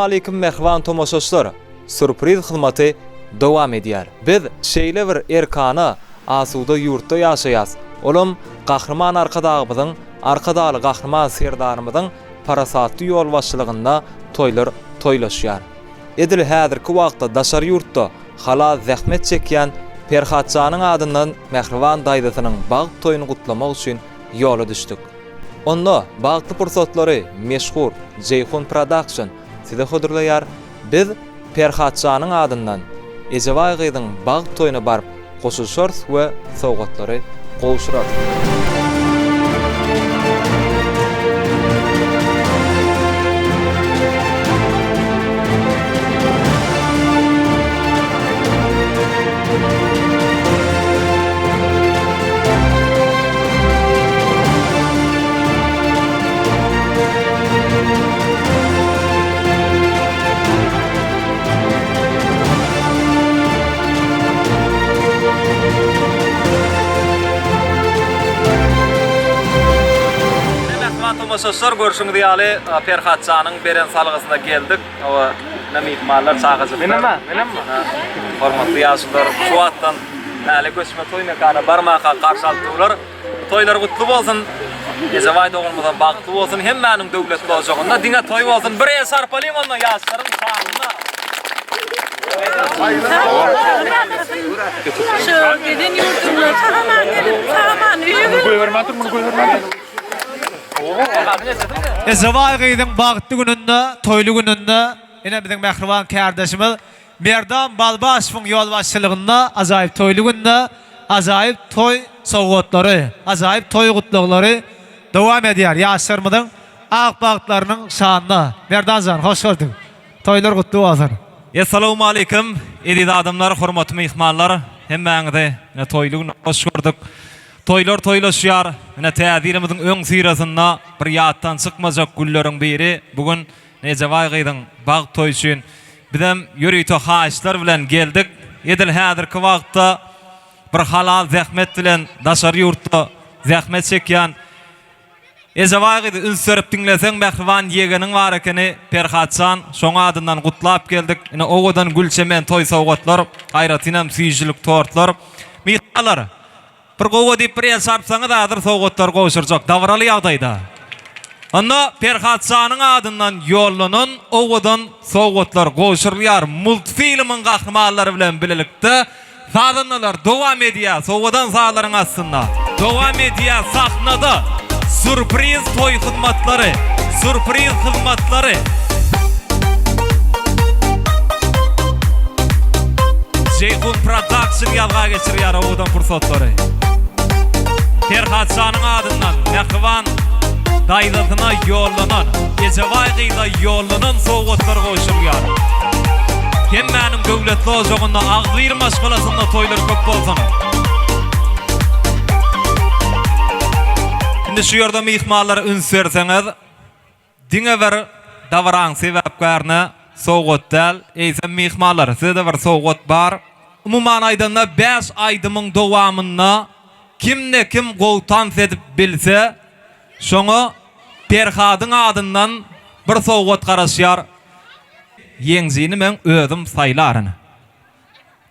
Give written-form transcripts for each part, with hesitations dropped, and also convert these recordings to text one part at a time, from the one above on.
Assalamualaikum mehriban tomoşaçlar. Sürpriz hyzmaty dowam edýär. Biz şeýle bir erkana asuda ýurtda ýaşaýas. Olam gahrman arkadagybyň, arkadaly gahrman serdarymyň parasatly ýol başçylygynda toýlar toýlaşýar. Edil häzirki wagtda daşar ýurtda hala zähmet çekýän Perhatjanyň adyndan mehriban daýdasynyň bag toýuny gutlamak üçin ýola düşdük. Onda bagtly pursatlary meşhur Jeyhun Production size hodurlaýar. Biz Perhatjanyň adyndan Ejeway gyzyň bag toýuna baryp goşulşarys we sowgatlary gowşurar. Tomoşaçlar görüşüňiz ýaly Perhatjanyň beren salgysynda geldik. Owa mehmanlar çağıjy. Menema. Hormatly ýaşlar, şu wagtdan näle göçme toý mekana barmaga garşy aldylar. Toýlar gutly bolsun. Ejeway dogulmadan bagtly bolsun. Hemmäniň döwletli bolşagynda diňe toý bolsun. Bir sarpalyň ondan ýaşlaryň sağlygyna. Şu giden yurtumda çağaman gelip çağaman üýügün. Ejeway gyzyň bagtly gününde, toýly gününde ene biziň mehriban kardeşimiz Merdan Balbaşyň ýol başçylygynda ajaýyp toýly günde ajaýyp toý sowgatlary, ajaýyp toý gutlaklary dowam edýär. Ýaşlarymyň ak bagtlarynyň şanynda. Merdanjan, hoş geldiň. Toýlar gutly bolsun. Assalamu alaykum. Edil adamlar, hormatly mehmanlar, hemmäňize toýly gün hoş gördük. Toýlar toýlaşýar. Ene täzirimiziň öň sirasynda bir ýatdan çykmajak gülleriň biri bugün Ejeway gyzyň bag toýy üçin bizem ýürüýte haýyşlar bilen geldik. Edil häzirki wagtda bir halal zähmet bilen daşary ýurtda zähmet çekýän Ejeway gyzy ünsürip diňleseň mehriban ýegeniň bar ekeni Perhatjan şoňa adyndan gutlap geldik. Ene owadan gülçemen toý sowgatlar, gaýratynam süýjilik tortlar, mihmanlar. Bir gowa diýip bir el sarpsaňyz azyr sowgatlar gowşurjak dawraly ýagdaýda. Onda Perhatjanyň adyndan ýollanan owadan sowgatlar gowşurýar. Multfilmiň gahrmanlary bilen bilelikde sahnalalar dowam edýär. Sowadan sahlaryň astynda dowam edýär sahnada. Sürpriz toy hyzmatlary, sürpriz hyzmatlary. Jeyhun Production ýalga geçirýär owadan pursatlary. Perhatjanyň adyndan mehriban daýdasyna ýollanan, Ejeway gyzyna ýollanan sowgatlar goşulýar. Hemmäniň döwletli ojagynda agzyr maşgalasynda toýlar köp bolsaň. Indi şu ýerde mehmanlar ünsürseňiz, diňe bir dawraň sebäpkärne sowgatdal, eýsem mehmanlar, sizde bir sowgat bar. Umuman aýdanda 5 aýdymyň dowamynda kimne kim gowtan edip bilse, şoňa Perhatyň adyndan bir sowgat garaşýar. Ýeňjini men özüm saýlaryn.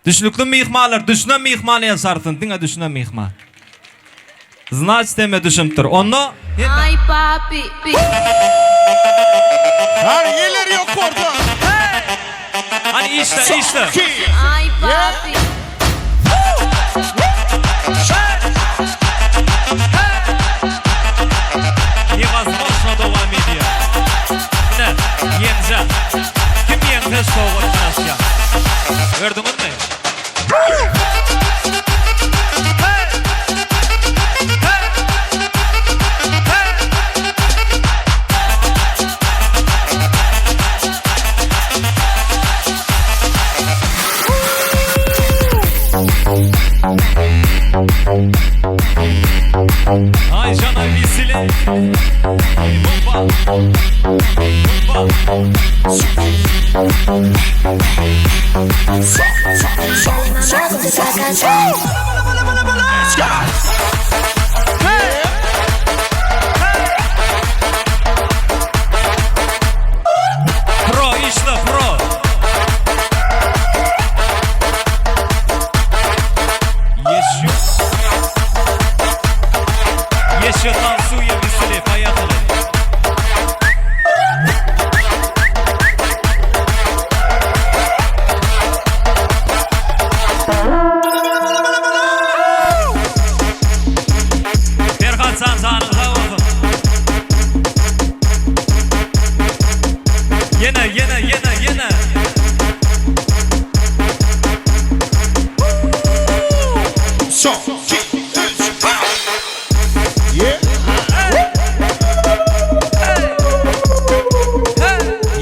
Düşnükli mehmanlar, düşnä mehman ýaşarsyn, diňe düşnä mehman. Значит, эме düşüpdir. Onda Ay papi. Her yeler yok orada. hani işte. Ay papi. Невозможно devam ediyor. Ne? Yenze. Kim yenze soğuk arkadaşlar? Gördünüz mü? Ay canım misili. Bomba. Pro işler.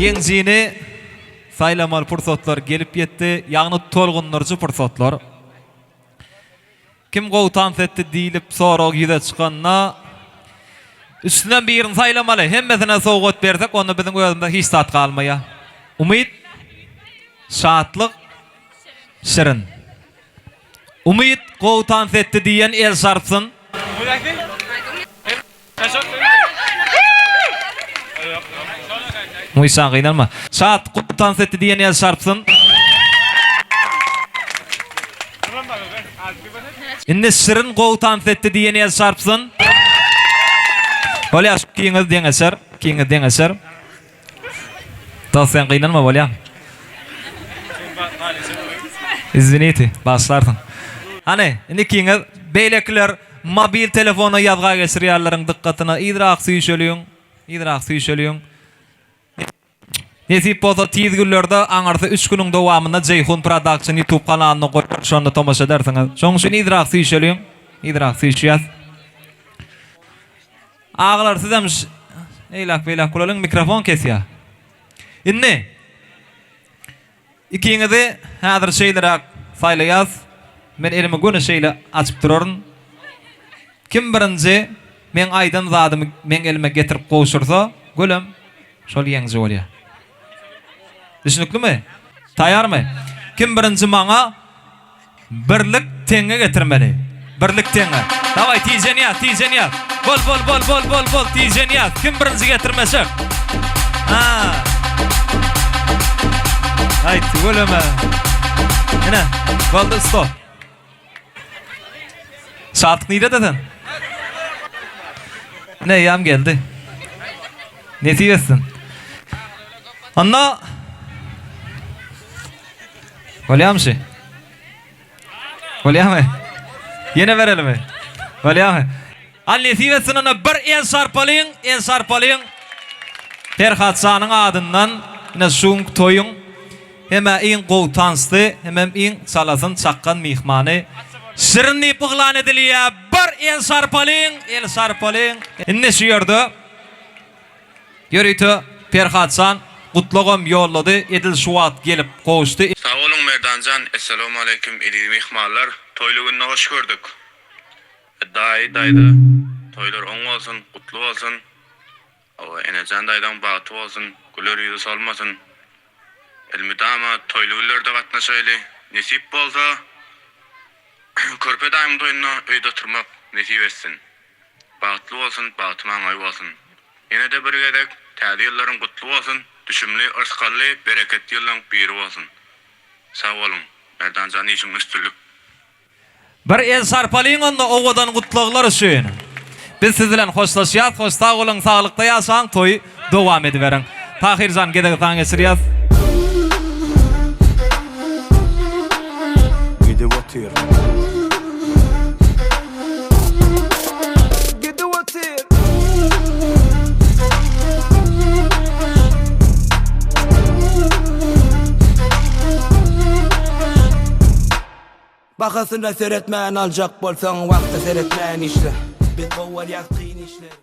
Ýeňjini saýlamaly pursatlar gelip ýetdi, ýagny tolgunlarjy pursatlar. Kim gowtan setdi diýilip sorag ýüze çykanna üstünden birini saýlamaly. Hemmesine sowgat bersek, onu biziň özümizde hiç tat kalmaya. Umyt, şatlyk, şirin. Umyt gowtan setdi diýen el sarpsyn. Muýsan gynalma. Şat gowtan setdi diýen el sarpsyn. Indi şirin gowtan setdi diýen el sarpsyn. Bolýar, kiňiz deňeser, kiňiz deňeser. Sen gynalma bolýar. Izvinite, başlardyň. Hani, indi kiňiz beýlekler mobil telefona ýazga geçirýärleriň dikkatyna ýyrak süýşeliň. Nesip bolsa tiz günlerde aňarsa 3 günüň dowamynda Jeyhun Production YouTube kanalyna goýup şonda tomaşa edersiňiz. Şoň üçin ýyrak süýşeliň. Ağlar sizem eýlak bolalım, mikrofon kesýär. Indi ikiňizi häzir şeýlerak saýlaýas. Men elime göne şeýle açyp duraryn. Kim birinji men aýdan zadymy men elime getirip goşursa, gölem şol ýeňji bolýar. Düşünüklümi? Taýarmy? Kim birinji maňa birlik teňe getirmeli. Birlik teňe. Dawai tijenýat. Bol, tijenýat. Kim birinji getirmesek? Hayt, göleme. Ene, boldy stop. Şatlyk nide deden? Ne ýam geldi. Ne diýersin? Anna Bolýarmy? Bolýarmy? Ýene berelim. Bolýarmy? Annesiýetsin ana bir el sarpalyň. Ferhatsanyň adyndan ine şuň toýuň heme iň gowtansdy, heme iň salasyn çakkan mihmany şirinni pıglan edilýär. Bir el sarpalyň. Inne şüýärdi. Ýöríti Ferhatsan gutlagam ýollady, Edil Şuwat gelip gowuşdy. Sağ olun Merdancan. Assalamu aleykum edil mihmanlar. Toýly gününe hoş gördük. Daydy. Toýlar oň bolsun, gutly bolsun. Enejan daýdan bagty bolsun, güler ýüzi salmasyn. Elmidama toýly günlerde gatnaşaýly. Nesip bolsa körpe daýym toýunyna öýde oturmak nesip etsin. Bagtly bolsun, bagty maňaý bolsun. Ene de bir gedek täze ýyllaryň gutly bolsun, düşümli, ırskally, bereketli ýyllaryň biri bolsun. Sağ olun. Merdanjan işiň üstünlük. Bir el sarpalyň onda owadan gutlaglar üçin. Biz siz bilen hoşlaşýas, hoş sağ olun, saglykda ýaşaň, toý dowam ediberiň. Tahirjan gedek taň geçirýäs. Bakasında seyretmeyen alacak bolsan vakti seyretmeyen işler. Biz kovar yaktığın işler.